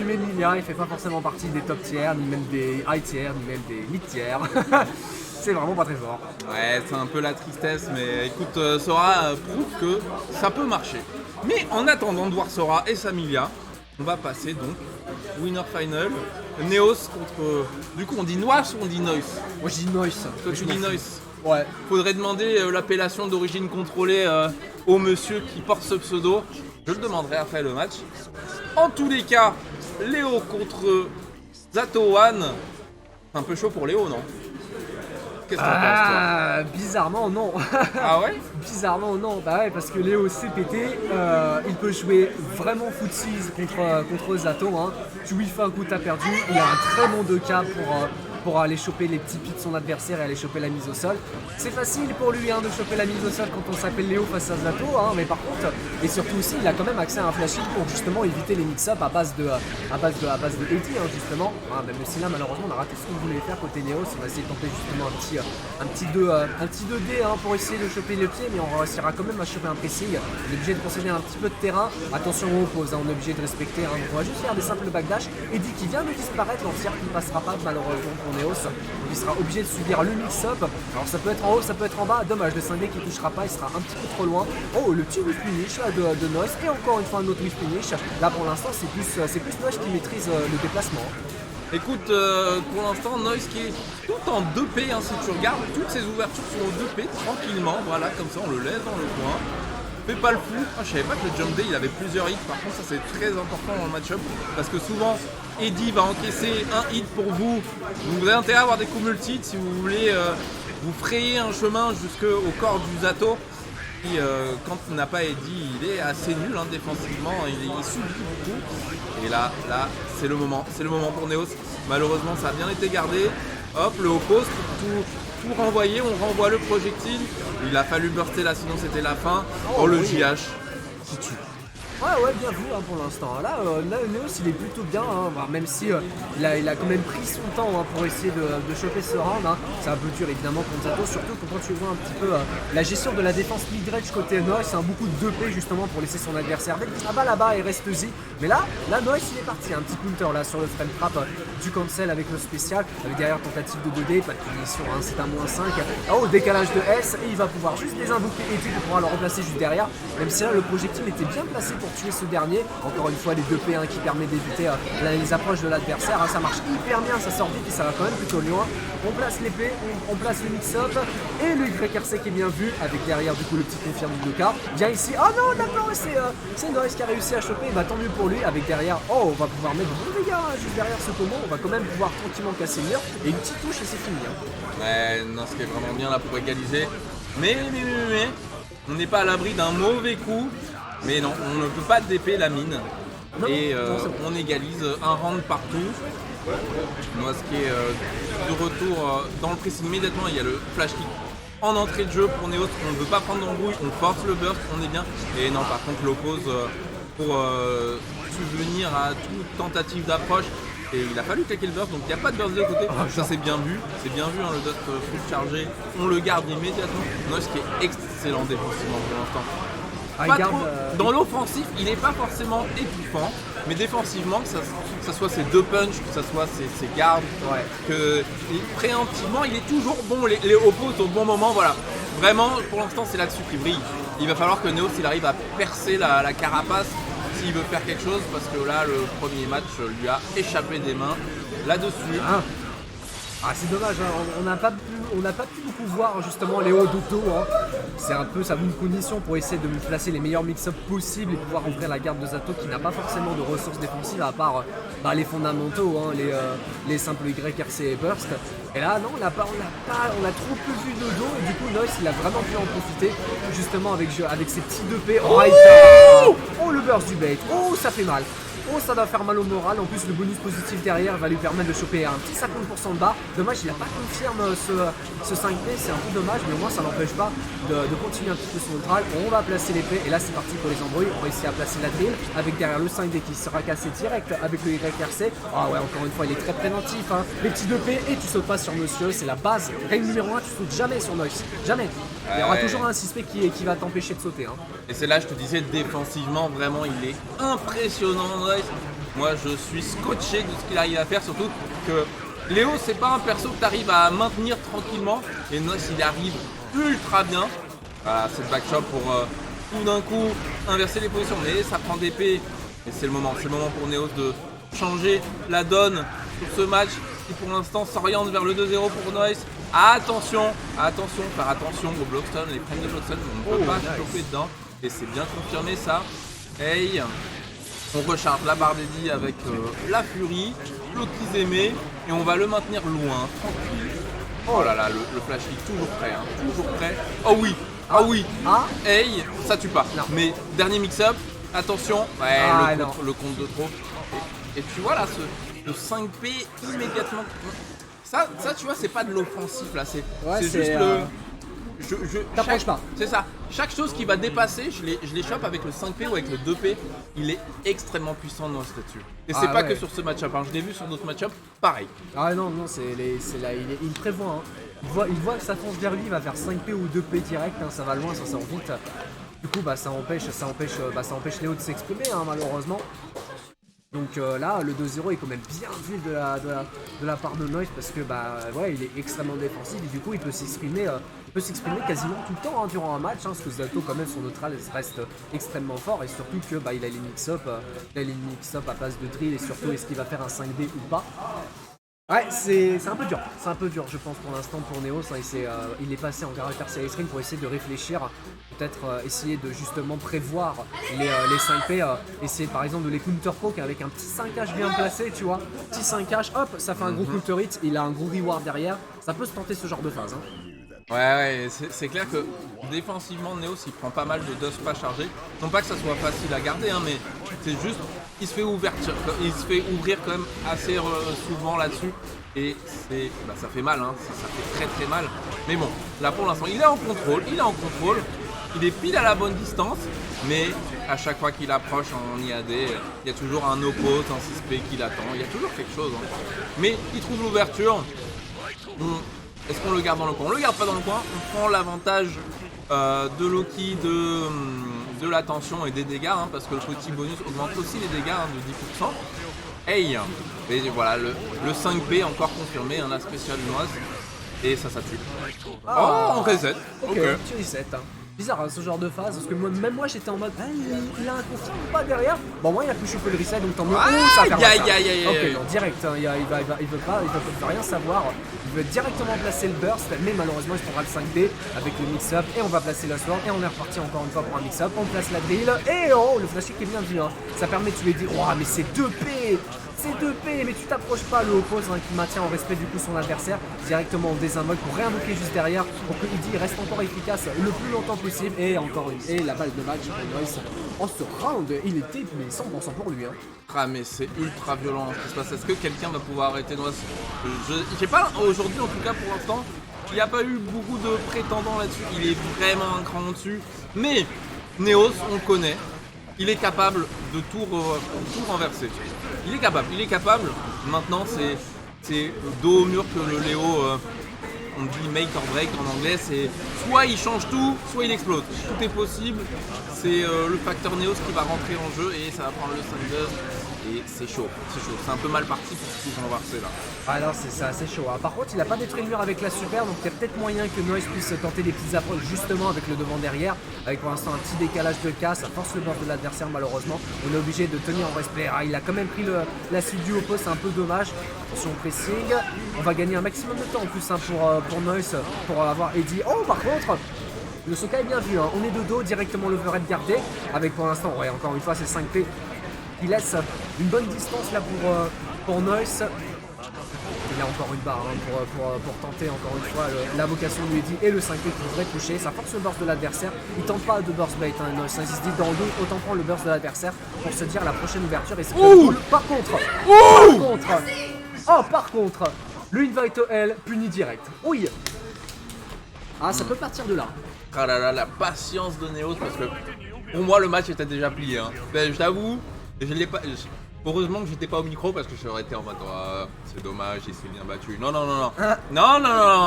Emilia, il fait pas forcément partie des top tiers, ni même des high tiers, ni même des mid tiers. C'est vraiment pas très fort. Ouais, c'est un peu la tristesse, mais écoute, Sora prouve que ça peut marcher. Mais en attendant de voir Sora et Samilia, on va passer donc Winner Final. Neos contre... Du coup, on dit Noise ou on dit Noise? Moi je dis Noise. Toi, tu dis Noise. Ouais. Faudrait demander l'appellation d'origine contrôlée au monsieur qui porte ce pseudo. Je le demanderai après le match. En tous les cas, Léo contre Zato One. C'est un peu chaud pour Léo, non? Qu'est-ce que t'en penses, toi? Bizarrement non. Ah ouais? Bizarrement non, bah ouais, parce que Léo CPT, il peut jouer vraiment footsies contre Zato. Hein. Tu lui fais un coup, t'as perdu. Il a un très bon 2K pour aller choper les petits pieds de son adversaire et aller choper la mise au sol. C'est facile pour lui de choper la mise au sol quand on s'appelle Léo face à Zato, mais par contre, et surtout aussi, il a quand même accès à un flash hit pour justement éviter les mix-up à base de AD, justement. Même si là, malheureusement, on a raté ce qu'on voulait faire côté Néos. On va essayer de tenter justement un petit 2D pour essayer de choper le pied, mais on réussira quand même à choper un pressing. On est obligé de concéder un petit peu de terrain. Attention aux poses, on est obligé de respecter. Donc on va juste faire des simples backdash. Eddie qui vient de disparaître, l'entière qui ne passera pas malheureusement pour Neos. Donc il sera obligé de subir le mix-up. Alors ça peut être en haut, ça peut être en bas. Dommage, le 5D qui ne touchera pas, il sera un petit peu trop loin. Oh, le petit whiff finish de Noise. Et encore une fois un autre whiff finish. Là pour l'instant c'est plus Noise qui maîtrise le déplacement. Écoute, pour l'instant, Noise qui est tout en 2P, si tu regardes, toutes ses ouvertures sont en 2P, tranquillement, voilà, comme ça on le laisse dans le coin. Fais pas le fou, je savais pas que le jump day il avait plusieurs hits, par contre ça c'est très important dans le match-up, parce que souvent Eddie va encaisser un hit pour vous, vous avez intérêt à avoir des coups multi si vous voulez vous frayer un chemin jusqu'au corps du Zato. Qui, quand il n'a pas Eddie, il est assez nul défensivement, il subit beaucoup. Et là, c'est le moment pour Neos. Malheureusement, ça a bien été gardé. Hop, le haut post pour tout renvoyer, on renvoie le projectile. Il a fallu burster là, sinon c'était la fin. Oh, le JH qui tue. Ouais, bien vu pour l'instant. Là, Neos il est plutôt bien, même si il a quand même pris son temps pour essayer de choper ce round. C'est un peu dur évidemment contre Zato, surtout quand tu vois un petit peu la gestion de la défense mid-range côté Noise, c'est un beaucoup de 2P justement pour laisser son adversaire là-bas et reste Z. Mais là Noise il est parti, un petit counter là sur le frame trap du cancel avec le spécial, avec derrière tentative de 2D, pas de punition, c'est un -5. Oh, décalage de S et il va pouvoir juste désinvoquer Eddie pour pouvoir le remplacer juste derrière, même si là le projectile était bien placé pour tuer ce dernier. Encore une fois les 2P qui permet d'éviter les approches de l'adversaire, ça marche hyper bien, ça sort vite et ça va quand même plutôt loin. On place l'épée, on place le mix-up et le YRC qui est bien vu avec derrière du coup le petit confirme du 2K. Viens ici, oh non d'accord, c'est Noise qui a réussi à choper, bah tant mieux pour lui avec derrière, oh on va pouvoir mettre bon dégâts juste derrière ce combo, on va quand même pouvoir tranquillement casser le mur et une petite touche et c'est fini. Ouais, non, ce qui est vraiment bien là pour égaliser, mais on n'est pas à l'abri d'un mauvais coup. Mais non, on ne peut pas DP la mine. Non, et on égalise un round partout. Moi, ce qui est de retour dans le pressing immédiatement, il y a le flash kick en entrée de jeu pour Neos. On ne veut pas prendre d'embrouille, on force le burst, on est bien. Et non, par contre, l'oppose pour subvenir à toute tentative d'approche. Et il a fallu claquer le burst, donc il n'y a pas de burst de côté. Ça c'est bien vu, le dust full chargé. On le garde immédiatement. Noise qui est excellent défensivement pour l'instant. Dans l'offensif, il n'est pas forcément étouffant, mais défensivement, que ça soit ses deux punches, que ça soit ses gardes, que préemptivement, il est toujours bon, les oppose au bon moment, voilà. Vraiment, pour l'instant, c'est là-dessus qu'il brille. Il va falloir que Neos il arrive à percer la carapace s'il veut faire quelque chose, parce que là, le premier match lui a échappé des mains là-dessus. C'est dommage, on n'a pas pu beaucoup voir justement les hauts d'auto. C'est un peu ça vaut une condition pour essayer de placer les meilleurs mix-up possibles et pouvoir ouvrir la garde de Zato qui n'a pas forcément de ressources défensives à part les fondamentaux, les simples YRC et burst. Et là non, on a trop peu vu de dos et du coup Noise il a vraiment pu en profiter justement avec ses petits 2P. Oh le burst du bait, oh ça fait mal. Oh ça va faire mal au moral, en plus le bonus positif derrière va lui permettre de choper un petit 50% de bas. Dommage il n'a pas confirmé ce 5P, c'est un peu dommage mais au moins ça n'empêche pas de continuer un petit peu son neutral. On va placer l'épée et là c'est parti pour les embrouilles. On réussit à placer la drill avec derrière le 5D qui sera cassé direct avec le YRC. Encore une fois il est très préventif, les petits 2P et tu sautes pas sur monsieur, c'est la base. Règle numéro 1, tu sautes jamais sur Noise, jamais. Il y aura toujours un 6P qui va t'empêcher de sauter. Et c'est là je te disais défensivement vraiment il est impressionnant. Moi je suis scotché de ce qu'il arrive à faire, surtout que Léo c'est pas un perso que tu arrives à maintenir tranquillement et Noce il arrive ultra bien. Voilà, cette backshot pour tout d'un coup inverser les positions, mais ça prend d'épée et c'est le moment pour Neos de changer la donne sur ce match qui pour l'instant s'oriente vers le 2-0 pour Noise. Attention, faire attention au Blockstone, les frames de Blockstone, on ne peut pas choper dedans et c'est bien confirmé ça. Hey, on recharge la barre d'Eddie avec la furie, Lokizeme et on va le maintenir loin, tranquille. Oh là là, le flash kick toujours prêt, hein, toujours prêt. Oh oui, ah oui, hey, ça tue pas. Non. Mais dernier mix-up, attention, ouais, le compte de trop. Et tu vois là, ce 5P immédiatement. Ça tu vois, c'est pas de l'offensif là, c'est juste le. T'approches pas. C'est ça. Chaque chose qui va dépasser, je les chope avec le 5P ou avec le 2P. Il est extrêmement puissant Noce là-dessus. Et c'est pas que sur ce match-up, hein. Je l'ai vu sur d'autres match-up, pareil. Ah non, c'est là, il prévoit. Hein. Il voit que ça fonce vers lui, il va faire 5P ou 2P direct, hein, ça va loin, ça sort vite. Du coup, ça empêche Léo de s'exprimer, hein, malheureusement. Donc là, le 2-0 est quand même bien vu de la part de Noise parce que il est extrêmement défensif et du coup il peut s'exprimer quasiment tout le temps hein, durant un match, hein, parce que Zato quand même son neutral reste extrêmement fort et surtout que il a les mix-up, à base de drill et surtout est-ce qu'il va faire un 5D ou pas. Ouais, c'est un peu dur je pense pour l'instant pour Neos, hein, il est passé en caractère série string pour essayer de réfléchir, peut-être essayer de justement prévoir les 5P, essayer par exemple de les counter-poke avec un petit 5H bien placé, tu vois, petit 5H, hop, ça fait un gros counter hit, il a un gros reward derrière, ça peut se tenter ce genre de phase. Hein. Ouais, c'est clair que défensivement Neos il prend pas mal de dust pas chargés. Non pas que ça soit facile à garder, hein, mais c'est juste il se fait ouvrir quand même assez souvent là-dessus. Et ça fait mal, hein, ça fait très très mal. Mais bon, là pour l'instant il est en contrôle, il est pile à la bonne distance, mais à chaque fois qu'il approche en IAD, il y a toujours un oppose, un 6P qui l'attend, il y a toujours quelque chose. Hein. Mais il trouve l'ouverture. Est-ce qu'on le garde dans le coin? On le garde pas dans le coin, on prend l'avantage de Loki, de la tension et des dégâts, hein, parce que le petit bonus augmente aussi les dégâts hein, de 10%. Hey, et voilà, le 5B encore confirmé, la spéciale noise, et ça tue. On reset. Ok, tu reset. Hein. Bizarre hein, ce genre de phase, parce que même moi j'étais en mode il a un confirme pas derrière. Bon moi il a pu choper le reset donc tant mieux. Ça fait ok non direct, hein, il veut rien savoir. Il veut directement placer le burst, mais malheureusement il prendra le 5D avec le mix-up et on va placer la sword et on est reparti encore une fois pour un mix-up. On place la drill et le flash kick est bien vu. Hein. Ça permet de tuer des. Oh mais c'est 2P. C'est 2P, mais tu t'approches pas, le oppose hein, qui maintient en respect du coup son adversaire directement en désinvoque pour réinvoquer juste derrière pour que Eddie reste encore efficace le plus longtemps possible et encore une. Et la balle de match pour Noise en ce round, il était mais 100% pour lui. Hein. Ah mais c'est ultra violent ce qui se passe. Est-ce que quelqu'un va pouvoir arrêter Noise? Je sais pas, aujourd'hui en tout cas pour l'instant, il n'y a pas eu beaucoup de prétendants là-dessus. Il est vraiment un cran au-dessus. Mais Neos, on le connaît. Il est capable de tout renverser. Il est capable. Maintenant, c'est dos au mur que le Léo, on dit make or break en anglais. C'est soit il change tout, soit il explose. Tout est possible. C'est le facteur Neos qui va rentrer en jeu et ça va prendre le 5 et c'est chaud. C'est un peu mal parti pour tout renverser là. Ah non, c'est assez chaud. Hein. Par contre, il a pas détruit le mur avec la super, donc il y a peut-être moyen que Noise puisse tenter des petites approches justement avec le devant derrière, avec pour l'instant un petit décalage de cas, ça force le burst de l'adversaire malheureusement. On est obligé de tenir en respect. Ah, il a quand même pris la suite du oppose, c'est un peu dommage. Attention au pressing. On va gagner un maximum de temps en plus hein, pour Noise, pour avoir Eddie. Oh, par contre. Le Soka est bien vu, hein. On est de dos, directement l'overhead gardé, avec pour l'instant, ouais, encore une fois, c'est 5P qui laisse une bonne distance là pour Noise. Il a encore une barre hein, pour tenter encore une fois l'invocation de Eddie et le 5P qui devrait toucher. Ça force le burst de l'adversaire. Il tente pas de burst bait, hein, Noise. Il se dit dans le dos, autant prendre le burst de l'adversaire pour se dire la prochaine ouverture. Et c'est par contre, le invite L puni direct. Oui. Ah, ça peut partir de là. Ah là là, la patience de Neos, parce que pour moi le match était déjà plié. Hein. Ben, je t'avoue, heureusement que j'étais pas au micro parce que j'aurais été en mode c'est dommage, il s'est bien battu. Non,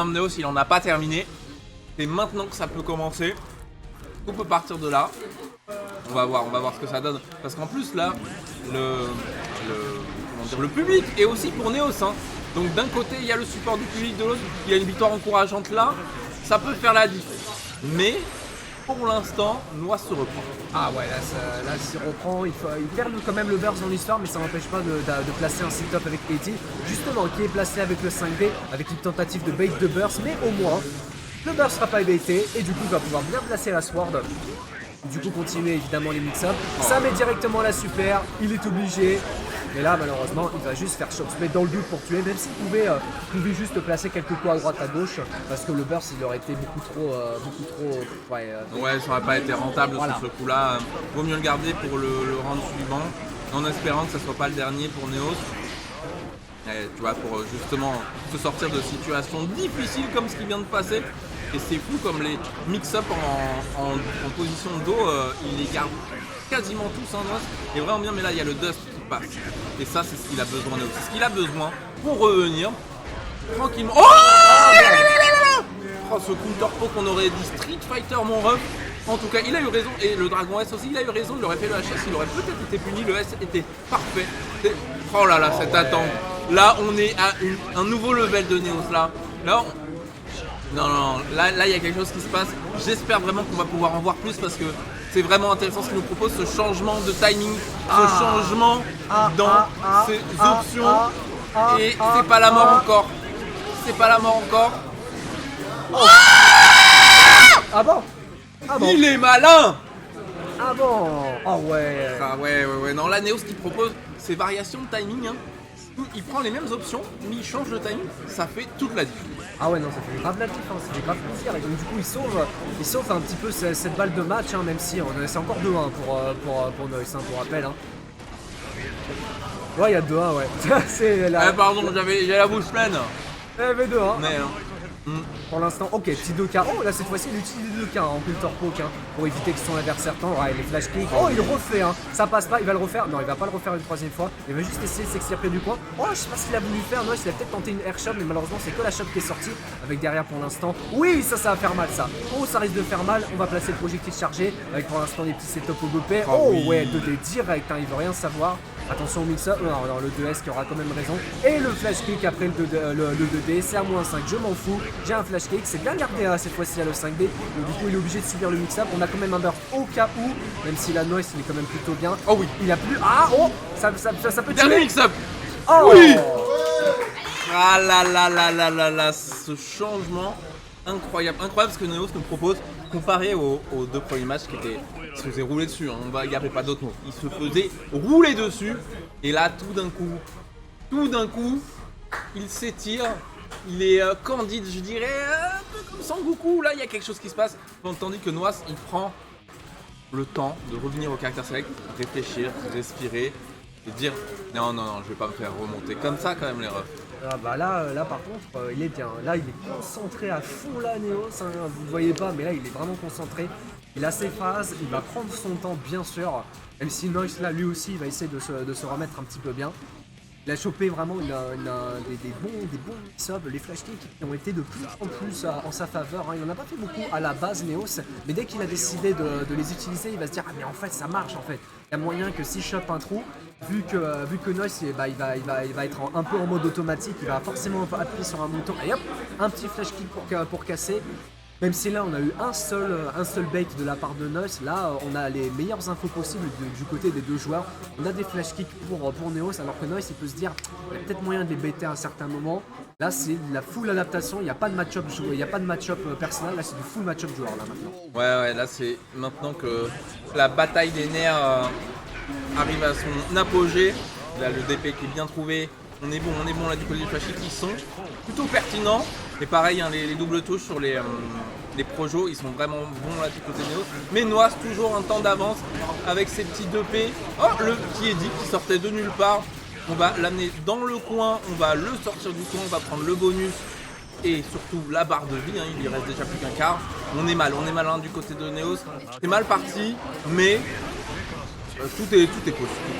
Neos il en a pas terminé. C'est maintenant que ça peut commencer. On peut partir de là. On va voir ce que ça donne. Parce qu'en plus là, le public et aussi pour Neos. Hein. Donc d'un côté il y a le support du public, de l'autre il y a une victoire encourageante là, ça peut faire la diff. Mais pour l'instant, Noix se reprend. Ah ouais, là s'il reprend, il perd quand même le burst dans l'histoire, mais ça n'empêche pas de placer un sit-up avec Katie, justement, qui est placé avec le 5D, avec une tentative de bait de burst, mais au moins, le burst sera pas baité, et du coup, il va pouvoir bien placer la sword. Du coup, continuer évidemment les mix-up. Ça met directement la super, il est obligé. Mais là, malheureusement, il va juste faire shock spray dans le but pour tuer, même s'il pouvait juste placer quelques coups à droite, à gauche, parce que le burst, il aurait été beaucoup trop. Ouais, ça aurait pas été rentable sur ce coup-là. Vaut mieux le garder pour le round suivant, en espérant que ça soit pas le dernier pour Neos. Et, tu vois, pour justement se sortir de situations difficiles comme ce qui vient de passer. Et c'est fou comme les mix-up en position de dos, il les garde quasiment tous en os. Et vraiment bien, mais là il y a le dust qui passe. Et ça c'est ce qu'il a besoin, c'est ce qu'il a besoin pour revenir tranquillement. Oh, ce counter-po qu'on aurait dit Street Fighter mon ref. En tout cas il a eu raison, et le Dragon S aussi il a eu raison, il aurait fait le HS, il aurait peut-être été puni, le S était parfait. Oh là là, cette attente. Là on est à un nouveau level de Neos là. Non, là il y a quelque chose qui se passe. J'espère vraiment qu'on va pouvoir en voir plus parce que c'est vraiment intéressant ce qu'il nous propose, ce changement de timing, ce changement dans ces options. Et c'est pas la mort encore. C'est pas la mort encore. Ah bon? Il est malin. Ah bon? Oh ouais. Ah ouais. Non, là Neos qui propose ces variations de timing. Hein. Il prend les mêmes options, mais il change de timing, ça fait toute la différence. Ah ouais, non, ça fait grave la différence, ça fait grave plaisir. Et donc du coup, il sauve un petit peu cette balle de match, hein, même si c'est encore 2-1 pour Noise, hein, pour rappel. Hein. Ouais, il y a 2-1, ouais. C'est la... Ah pardon, j'ai la bouche pleine. Il y avait 2-1. Mais pour l'instant, ok, petit 2K. Oh, là cette fois-ci, il utilise 2K en counter poke hein, pour éviter que son adversaire tente. Ouais, les flash kicks. Oh, il refait, hein. Ça passe pas, il va le refaire. Non, il va pas le refaire une troisième fois. Il va juste essayer de s'extirper du coin. Oh, je sais pas ce qu'il a voulu faire. Non, il a peut-être tenté une air shot, mais malheureusement, c'est que la shot qui est sortie. Avec derrière pour l'instant. Oui, ça va faire mal, ça. Oh, ça risque de faire mal. On va placer le projectile chargé. Avec pour l'instant des petits setups au GoP. Oh, oui. Ouais, 2D direct, hein, il veut rien savoir. Attention au mix-up, non, le 2S qui aura quand même raison. Et le flash kick après le 2D, c'est à moins 5, je m'en fous. J'ai un flash kick, c'est bien gardé cette fois-ci à le 5D. Donc du coup il est obligé de subir le mix-up. On a quand même un burst au cas où, même si la noise il est quand même plutôt bien. Oh oui, il a plus. Ah oh, ça peut tuer. Dernier mix-up. Oh oui. Ah là, ce changement incroyable ce que Neos nous propose comparé aux deux premiers matchs qui se faisaient rouler dessus, hein. Il n'y avait pas d'autre mot, il se faisait rouler dessus et là tout d'un coup il s'étire, il est candide je dirais, un peu comme Sangoku, là il y a quelque chose qui se passe, tandis que Noas il prend le temps de revenir au caractère select, réfléchir, respirer et dire non je vais pas me faire remonter comme ça quand même les refs. Ah bah là par contre il est bien, là il est concentré à fond là Neos, hein, vous le voyez pas mais là il est vraiment concentré, il a ses phases, il va prendre son temps bien sûr, même si Noise là lui aussi il va essayer de se remettre un petit peu bien. Il a chopé vraiment des bons mix-up, les flash kicks qui ont été de plus en plus en sa faveur. Hein. Il n'en a pas fait beaucoup à la base Neos, mais dès qu'il a décidé de les utiliser, il va se dire ah mais en fait ça marche en fait. Il y a moyen que s'il chope un trou, vu que Noise il va être un peu en mode automatique, il va forcément appuyer sur un bouton et hop, un petit flash kick pour casser. Même si là on a eu un seul bait de la part de Noise, là on a les meilleures infos possibles du côté des deux joueurs. On a des flash kicks pour Neos, alors que Noise il peut se dire il y a peut-être moyen de les baiter à un certain moment. Là c'est de la full adaptation, il n'y a pas de match-up il n'y a pas de match-up personnel, là c'est du full match-up joueur là maintenant. Ouais, là c'est maintenant que la bataille des nerfs arrive à son apogée. Là le DP qui est bien trouvé. On est bon là du côté du flash kick, ils sont plutôt pertinents. Et pareil, hein, les doubles touches sur les projos, ils sont vraiment bons là du côté de Neos. Mais Noise toujours un temps d'avance avec ses petits 2P. Oh, le petit Eddie qui sortait de nulle part. On va l'amener dans le coin, on va le sortir du coin, on va prendre le bonus. Et surtout la barre de vie, hein, il lui reste déjà plus qu'un quart. On est mal hein, du côté de Neos. C'est mal parti, mais... Tout est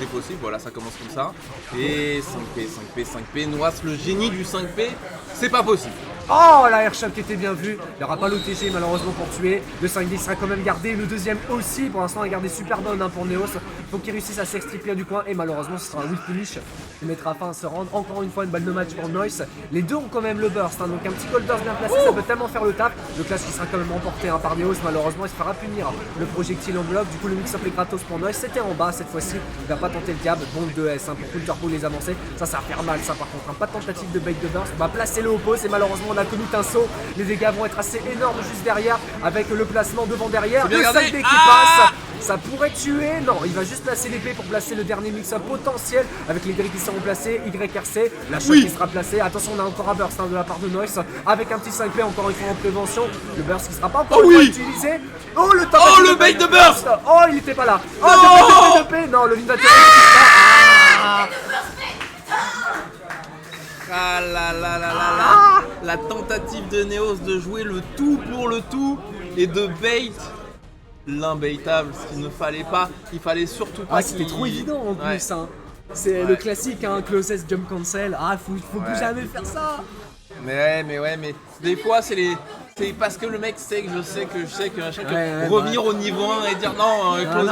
possible, voilà ça commence comme ça. Et 5P, Noise le génie du 5P, c'est pas possible. Oh, la airshot qui était bien vue. Il n'y aura pas l'OTG malheureusement pour tuer. Le 5D sera quand même gardé. Le deuxième aussi. Pour l'instant, il a gardé super down hein, pour Neos. Faut qu'il réussisse à s'extriper du coin. Et malheureusement, ce sera un weak finish qui mettra fin à ce round. Encore une fois, une balle de match pour Noise. Les deux ont quand même le burst. Hein, donc un petit cold burst bien placé, ça peut tellement faire le taf. Le clash qui sera quand même remporté hein, par Neos. Malheureusement, il se fera punir. Le projectile en bloc. Du coup, le mix-up est gratos pour Noise. C'était en bas cette fois-ci. Il va pas tenter le diable. Bombe de S hein, pour Counter pour les avancer. Ça va faire mal, ça par contre. Hein. Pas de tentative de bait de burst. On va placer le oppose et malheureusement, on a connu un saut. Les dégâts vont être assez énormes juste derrière avec le placement devant derrière. Le 5D qui passe. Ça pourrait tuer. Non, il va juste placer l'épée pour placer le dernier mix-up potentiel avec les grilles qui seront placés. YRC. La shot qui sera placée. Attention, on a encore un burst hein, de la part de Noise avec un petit 5P encore une fois en prévention. Le burst qui sera pas encore utilisé. Oh, le temps. Oh, le bait de burst. Oh, il était pas là. Oh, le bait de non, le Vindateur qui sera. Ah là là là là là. La tentative de Neos de jouer le tout pour le tout et de bait l'imbaitable, ce qu'il ne fallait pas. Il fallait surtout pas. C'était trop évident en plus. Hein. C'est le classique, hein, closest jump cancel. Ah, faut plus jamais faire ça. Mais des fois c'est parce que le mec sait que je sais que revenir au niveau 1 et dire non, close